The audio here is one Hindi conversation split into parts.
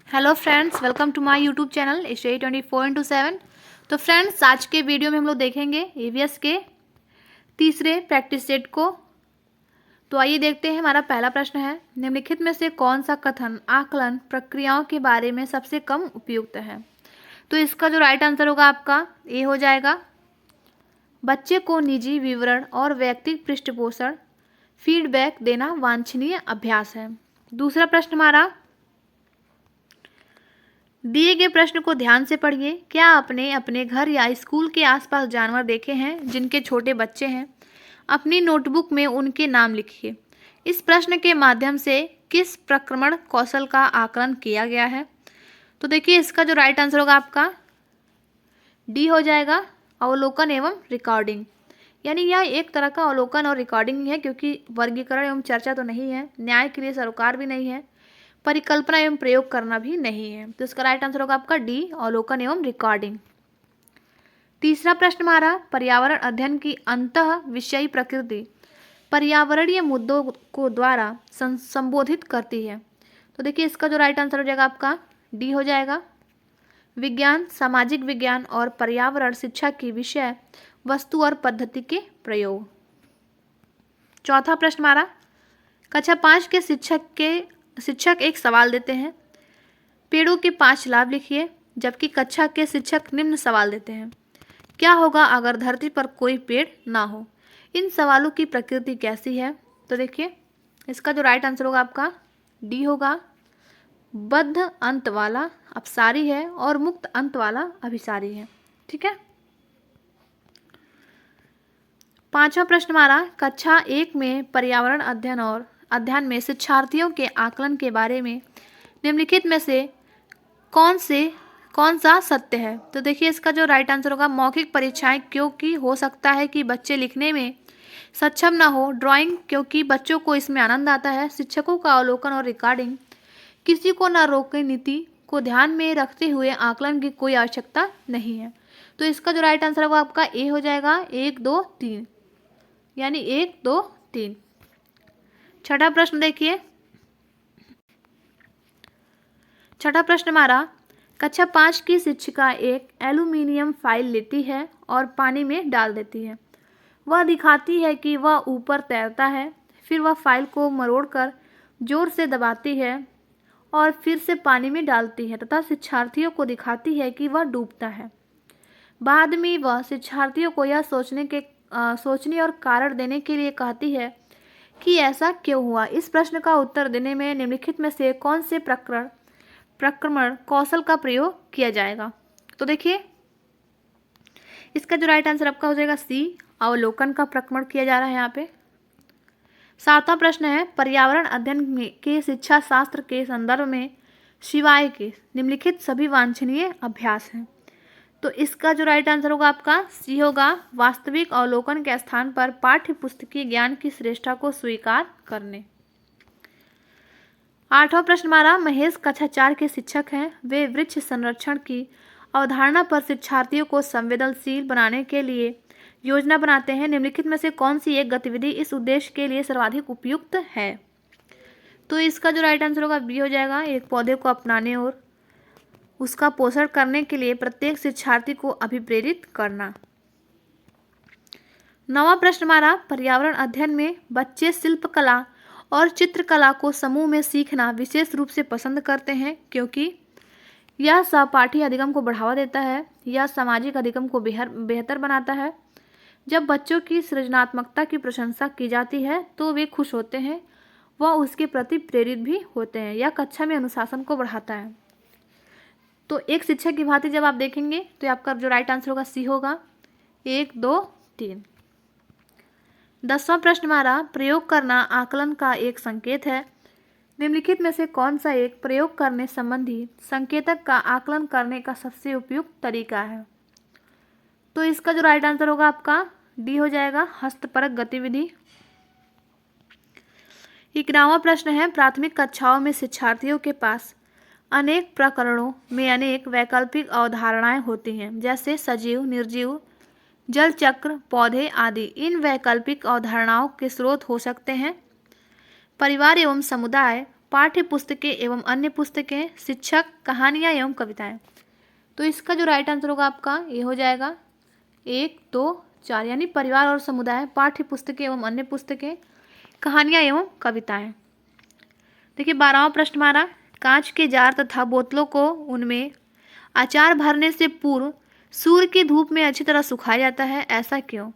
Hello friends, welcome to my YouTube channel study 24/7। तो फ्रेंड्स, आज के वीडियो में हम लोग देखेंगे ईवीएस के तीसरे प्रैक्टिस सेट को। तो आइए देखते हैं। हमारा पहला प्रश्न है, निम्नलिखित में से कौन सा कथन आकलन प्रक्रियाओं के बारे में सबसे कम उपयुक्त है। तो इसका जो राइट आंसर होगा आपका ए हो जाएगा। बच्चे को निजी विवरण और व्यक्तिगत पृष्ठपोषण फीडबैक देना वांछनीय अभ्यास है। दूसरा प्रश्न हमारा, दिए गए प्रश्न को ध्यान से पढ़िए। क्या आपने अपने घर या स्कूल के आसपास जानवर देखे हैं जिनके छोटे बच्चे हैं? अपनी नोटबुक में उनके नाम लिखिए। इस प्रश्न के माध्यम से किस प्रक्रमण कौशल का आकलन किया गया है? तो देखिए, इसका जो राइट आंसर होगा आपका डी हो जाएगा, अवलोकन एवं रिकॉर्डिंग। यानी यह एक तरह का अवलोकन और रिकॉर्डिंग है, क्योंकि वर्गीकरण एवं चर्चा तो नहीं है, न्याय के लिए सरोकार भी नहीं है, परिकल्पना एवं प्रयोग करना भी नहीं है। तो इसका राइट आंसर होगा आपका डी, अवलोकन एवं रिकॉर्डिंग। तीसरा प्रश्न हमारा, पर्यावरण अध्ययन की अंतः विषयी प्रकृति पर्यावरणीय मुद्दों को द्वारा संबोधित करती है। तो देखिए, इसका जो राइट आंसर हो जाएगा आपका डी हो जाएगा। विज्ञान, सामाजिक विज्ञान और पर्यावरण शिक्षा की विषय वस्तु और पद्धति के प्रयोग। चौथा प्रश्न हमारा, कक्षा 5 के शिक्षक एक सवाल देते हैं, पेड़ों के 5 लाभ लिखिए। जबकि कक्षा के शिक्षक निम्न सवाल देते हैं, क्या होगा अगर धरती पर कोई पेड़ ना हो? इन सवालों की प्रकृति कैसी है? तो देखिए, इसका जो राइट आंसर होगा आपका डी होगा, बद्ध अंत वाला अपसारी है और मुक्त अंत वाला अभिसारी है। ठीक है। पांचवा प्रश्न हमारा, कक्षा 1 में पर्यावरण अध्ययन में शिक्षार्थियों के आकलन के बारे में निम्नलिखित में से कौन सा सत्य है? तो देखिए, इसका जो राइट आंसर होगा मौखिक परीक्षाएं, क्योंकि हो सकता है कि बच्चे लिखने में सक्षम ना हो। ड्राइंग, क्योंकि बच्चों को इसमें आनंद आता है। शिक्षकों का अवलोकन और रिकॉर्डिंग, किसी को ना रोकने नीति को ध्यान में रखते हुए आकलन की कोई आवश्यकता नहीं है। तो इसका जो राइट आंसर होगा आपका ए हो जाएगा, 1 2 3, यानी 1 2 3। छठा प्रश्न देखिए, छठा प्रश्न हमारा, कक्षा 5 की शिक्षिका एक एल्यूमीनियम फाइल लेती है और पानी में डाल देती है। वह दिखाती है कि वह ऊपर तैरता है। फिर वह फाइल को मरोड़कर जोर से दबाती है और फिर से पानी में डालती है तथा शिक्षार्थियों को दिखाती है कि वह डूबता है। बाद में वह शिक्षार्थियों को यह सोचने और कारण देने के लिए कहती है कि ऐसा क्यों हुआ। इस प्रश्न का उत्तर देने में निम्नलिखित में से कौन से प्रक्रमण कौशल का प्रयोग किया जाएगा? तो देखिए, इसका जो राइट आंसर आपका हो जाएगा सी, अवलोकन का प्रक्रमण किया जा रहा है यहाँ पे। सातवां प्रश्न है, पर्यावरण अध्ययन के शिक्षा शास्त्र के संदर्भ में शिवाय के निम्नलिखित सभी वांछनीय अभ्यास हैं। तो इसका जो राइट आंसर होगा आपका सी होगा, वास्तविक अवलोकन के स्थान पर पाठ्य पुस्तकीय ज्ञान की श्रेष्ठता को स्वीकार करने। आठवां प्रश्न हमारा, महेश कक्षा 4 के शिक्षक हैं। वे वृक्ष संरक्षण की अवधारणा पर शिक्षार्थियों को संवेदनशील बनाने के लिए योजना बनाते हैं। निम्नलिखित में से कौन सी एक गतिविधि इस उद्देश्य के लिए सर्वाधिक उपयुक्त है? तो इसका जो राइट आंसर होगा बी हो जाएगा, एक पौधे को अपनाने और उसका पोषण करने के लिए प्रत्येक शिक्षार्थी को अभिप्रेरित करना। नवां प्रश्न हमारा, पर्यावरण अध्ययन में बच्चे शिल्पकला और चित्रकला को समूह में सीखना विशेष रूप से पसंद करते हैं, क्योंकि यह सहपाठी अधिगम को बढ़ावा देता है, यह सामाजिक अधिगम को बेहतर बनाता है। जब बच्चों की सृजनात्मकता की प्रशंसा की जाती है तो वे खुश होते हैं, वह उसके प्रति प्रेरित भी होते हैं। यह कक्षा में अनुशासन को बढ़ाता है। तो एक शिक्षक की भांति जब आप देखेंगे तो आपका जो राइट आंसर होगा सी होगा, 1 2 3। 10वां प्रश्न हमारा, प्रयोग करना आकलन का एक संकेत है। निम्नलिखित में से कौन सा एक प्रयोग करने संबंधी संकेतक का आकलन करने का सबसे उपयुक्त तरीका है? तो इसका जो राइट आंसर होगा आपका डी हो जाएगा, हस्तपरक गतिविधि। 11वां प्रश्न है, प्राथमिक कक्षाओं में शिक्षार्थियों के पास अनेक प्रकरणों में अनेक वैकल्पिक अवधारणाएं होती हैं, जैसे सजीव, निर्जीव, जल चक्र, पौधे आदि। इन वैकल्पिक अवधारणाओं के स्रोत हो सकते हैं परिवार एवं समुदाय, पाठ्य पुस्तकें एवं अन्य पुस्तकें, शिक्षक, कहानियाँ एवं कविताएं। तो इसका जो राइट आंसर होगा आपका ये हो जाएगा 1, 2, 4, यानी परिवार और समुदाय, पाठ्य पुस्तकें एवं अन्य पुस्तकें, कहानियाँ एवं कविताएं। देखिए 12वां प्रश्न हमारा, कांच के जार तथा बोतलों को उनमें अचार भरने से पूर्व सूर्य की धूप में अच्छी तरह सुखाया जाता है, ऐसा क्यों?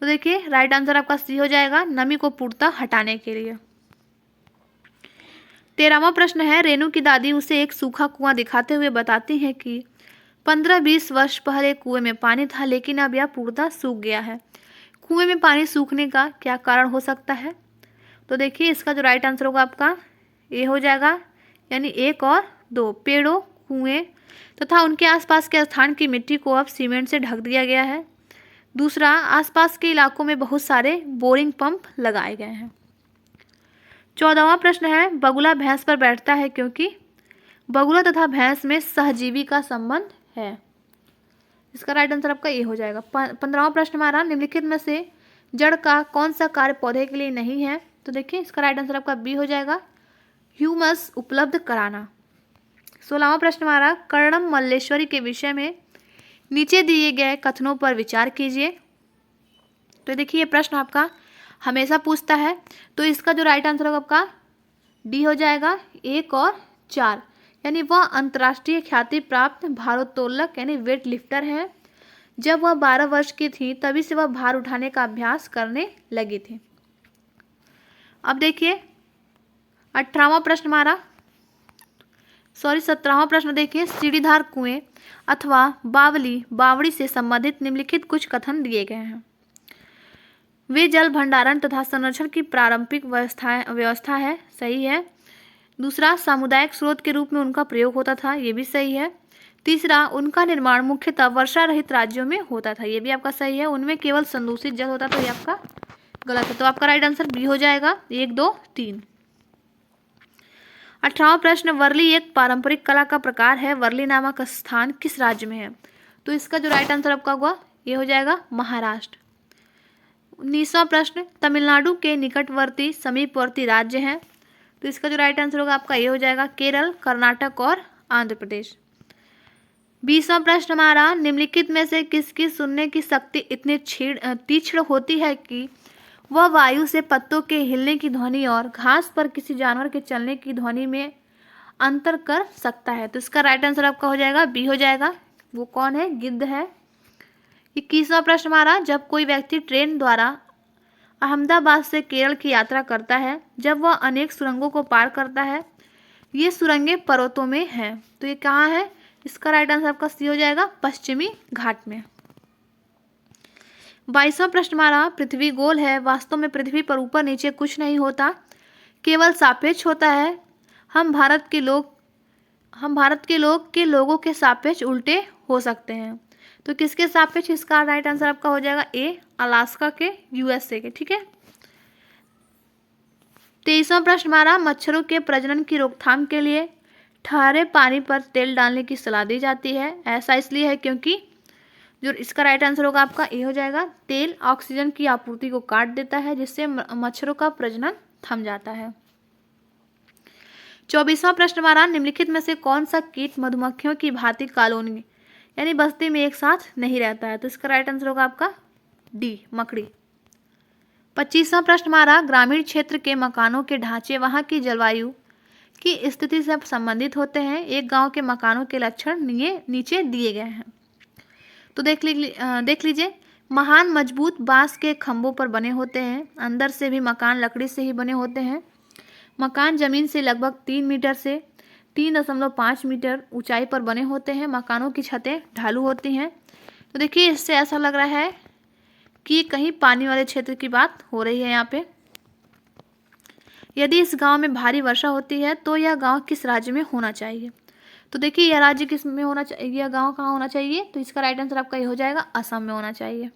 तो देखिए राइट आंसर आपका सी हो जाएगा, नमी को पूर्णतः हटाने के लिए। 13वां प्रश्न है, रेणु की दादी उसे एक सूखा कुआं दिखाते हुए बताती हैं कि 15-20 वर्ष पहले कुएं में पानी था, लेकिन अब यह पूर्णतः सूख गया है। कुएं में पानी सूखने का क्या कारण हो सकता है? तो देखिए इसका जो राइट आंसर होगा आपका ये हो जाएगा, यानी 1 और 2, पेड़ों, कुएं तथा उनके आसपास के स्थान की मिट्टी को अब सीमेंट से ढक दिया गया है। दूसरा, आसपास के इलाकों में बहुत सारे बोरिंग पंप लगाए गए हैं। 14वां प्रश्न है, बगुला भैंस पर बैठता है क्योंकि बगुला तथा भैंस में सहजीवी का संबंध है। इसका राइट आंसर आपका ये हो जाएगा। 15वां प्रश्न हमारा, निम्नलिखित में से जड़ का कौन सा कार्य पौधे के लिए नहीं है? तो देखिए इसका राइट आंसर आपका बी हो जाएगा, ह्यूमस उपलब्ध कराना। 16वां प्रश्न हमारा, कर्णम मल्लेश्वरी के विषय में नीचे दिए गए कथनों पर विचार कीजिए। तो देखिए ये प्रश्न आपका हमेशा पूछता है, तो इसका जो राइट आंसर होगा आपका डी हो जाएगा, 1 और 4, यानी वह अंतर्राष्ट्रीय ख्याति प्राप्त भारोत्तोलक यानी वेट लिफ्टर है। जब वह 12 वर्ष की थी तभी से वह भार उठाने का अभ्यास करने लगी थी। अब देखिए 18वां प्रश्न हमारा, 17वां प्रश्न देखिए, सीढ़ीदार कुएं अथवा बावली, बावड़ी से संबंधित निम्नलिखित कुछ कथन दिए गए हैं। वे जल भंडारण तथा संरक्षण की प्रारंभिक व्यवस्था है, सही है। दूसरा, सामुदायिक स्रोत के रूप में उनका प्रयोग होता था, ये भी सही है। तीसरा, उनका निर्माण मुख्यतः वर्षा रहित राज्यों में होता था, ये भी आपका सही है। उनमें केवल संदूषित जल होता था, ये आपका गलत है। तो आपका राइट आंसर बी हो जाएगा, 1, 2, 3। 18वां प्रश्न, वर्ली एक पारंपरिक कला का प्रकार है, वर्ली नामक स्थान किस राज्य में है? तो इसका जो राइट आंसर आपका होगा ये हो जाएगा महाराष्ट्र। 19वां प्रश्न, तमिलनाडु के निकटवर्ती समीपवर्ती राज्य हैं, तो इसका जो राइट आंसर होगा आपका ये हो जाएगा, केरल, कर्नाटक और आंध्र प्रदेश। 20वां प्रश्न हमारा, निम्नलिखित में से किसकी सुनने की शक्ति इतनी तीक्ष्ण होती है कि वह वायु से पत्तों के हिलने की ध्वनि और घास पर किसी जानवर के चलने की ध्वनि में अंतर कर सकता है? तो इसका राइट आंसर आपका हो जाएगा, बी हो जाएगा। वो कौन है? गिद्ध है। 21वां प्रश्न हमारा, जब कोई व्यक्ति ट्रेन द्वारा अहमदाबाद से केरल की यात्रा करता है, जब वह अनेक सुरंगों को पार करता है, ये सुरंगें पर्वतों में हैं, तो ये कहाँ है? इसका राइट आंसर आपका सी हो जाएगा, पश्चिमी घाट में। 22वां प्रश्न हमारा, पृथ्वी गोल है, वास्तव में पृथ्वी पर ऊपर नीचे कुछ नहीं होता, केवल सापेक्ष होता है। हम भारत के लोग के लोगों के सापेक्ष उल्टे हो सकते हैं, तो किसके सापेक्ष? इसका राइट आंसर आपका हो जाएगा ए, अलास्का के, यूएसए के, ठीक है। 23वां प्रश्न हमारा, मच्छरों के प्रजनन की रोकथाम के लिए ठहरे पानी पर तेल डालने की सलाह दी जाती है, ऐसा इसलिए है क्योंकि, जो इसका राइट आंसर होगा आपका ए हो जाएगा, तेल ऑक्सीजन की आपूर्ति को काट देता है, जिससे मच्छरों का प्रजनन थम जाता है। 24वां प्रश्न हमारा, निम्नलिखित में से कौन सा कीट मधुमक्खियों की भांति कॉलोनी यानी बस्ती में एक साथ नहीं रहता है? तो इसका राइट आंसर होगा आपका डी, मकड़ी। 25वां प्रश्न हमारा, ग्रामीण क्षेत्र के मकानों के ढांचे वहां की जलवायु की स्थिति से संबंधित होते हैं, एक गांव के मकानों के लक्षण नीचे दिए गए हैं। तो देख लीजिए, महान मजबूत बांस के खंभों पर बने होते हैं, अंदर से भी मकान लकड़ी से ही बने होते हैं, मकान जमीन से लगभग 3 मीटर से 3.5 मीटर ऊंचाई पर बने होते हैं, मकानों की छतें ढालू होती हैं। तो देखिए इससे ऐसा लग रहा है कि कहीं पानी वाले क्षेत्र की बात हो रही है यहाँ पे। यदि इस गांव में भारी वर्षा होती है तो यह गांव किस राज्य में होना चाहिए? तो देखिए यह राज्य किस में होना चाहिए, यह गांव कहाँ होना चाहिए? तो इसका राइट आंसर आपका ये हो जाएगा, असम में होना चाहिए,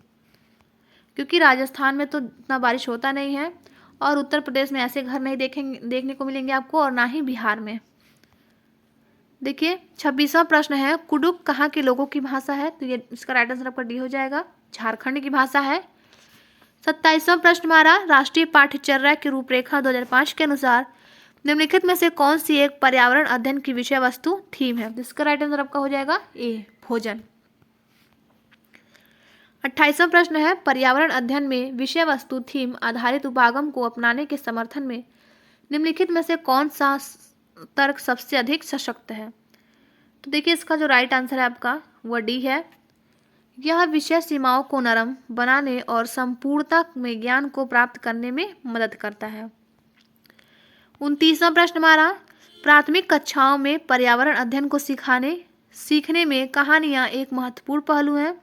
क्योंकि राजस्थान में तो इतना बारिश होता नहीं है और उत्तर प्रदेश में ऐसे घर नहीं देखने को मिलेंगे आपको, और ना ही बिहार में। देखिए 26वां प्रश्न है, कुडुक कहाँ के लोगों की भाषा है? तो ये इसका राइट आंसर आपका डी हो जाएगा, झारखंड की भाषा है। 27वां प्रश्न हमारा, राष्ट्रीय पाठ्यचर्या की रूपरेखा 2005 के अनुसार निम्नलिखित में से कौन सी एक पर्यावरण अध्ययन की विषय वस्तु थीम है? इसका राइट आंसर आपका हो जाएगा ए, भोजन। 28वां प्रश्न है, पर्यावरण अध्ययन में विषय वस्तु थीम आधारित उपागम को अपनाने के समर्थन में निम्नलिखित में से कौन सा तर्क सबसे अधिक सशक्त है? तो देखिए इसका जो राइट आंसर है आपका वह डी है। यह विषय सीमाओं को नरम बनाने और संपूर्णता में ज्ञान को प्राप्त करने में मदद करता है। 29वां प्रश्न हमारा, प्राथमिक कक्षाओं में पर्यावरण अध्ययन को सीखने में कहानियाँ एक महत्वपूर्ण पहलू है।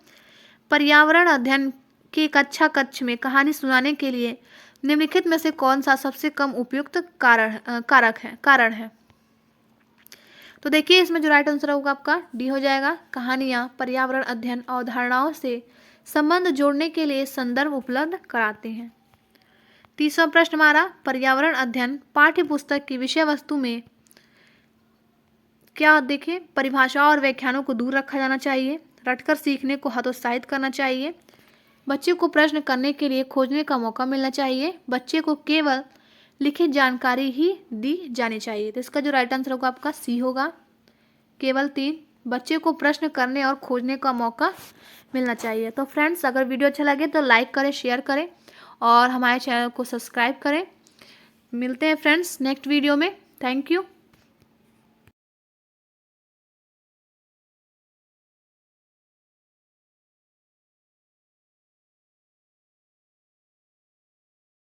पर्यावरण अध्ययन के कक्ष में कहानी सुनाने के लिए निम्नलिखित में से कौन सा सबसे कम उपयुक्त कारण है? तो देखिए इसमें जो राइट आंसर होगा आपका डी हो जाएगा। कहानियाँ पर्यावरण अध्ययन अवधारणाओं से संबंध जोड़ने के लिए संदर्भ उपलब्ध कराते हैं। 30वां प्रश्न हमारा, पर्यावरण अध्ययन पाठ्य पुस्तक की विषय वस्तु में क्या देखिए परिभाषाओं और व्याख्यानों को दूर रखा जाना चाहिए, रटकर सीखने को हतोत्साहित करना चाहिए, बच्चे को प्रश्न करने के लिए खोजने का मौका मिलना चाहिए, बच्चे को केवल लिखित जानकारी ही दी जानी चाहिए। तो इसका जो राइट आंसर होगा आपका सी होगा, केवल 3, बच्चे को प्रश्न करने और खोजने का मौका मिलना चाहिए। तो फ्रेंड्स अगर वीडियो अच्छा लगे तो लाइक करें, शेयर करें और हमारे चैनल को सब्सक्राइब करें। मिलते हैं फ्रेंड्स नेक्स्ट वीडियो में। Thank you.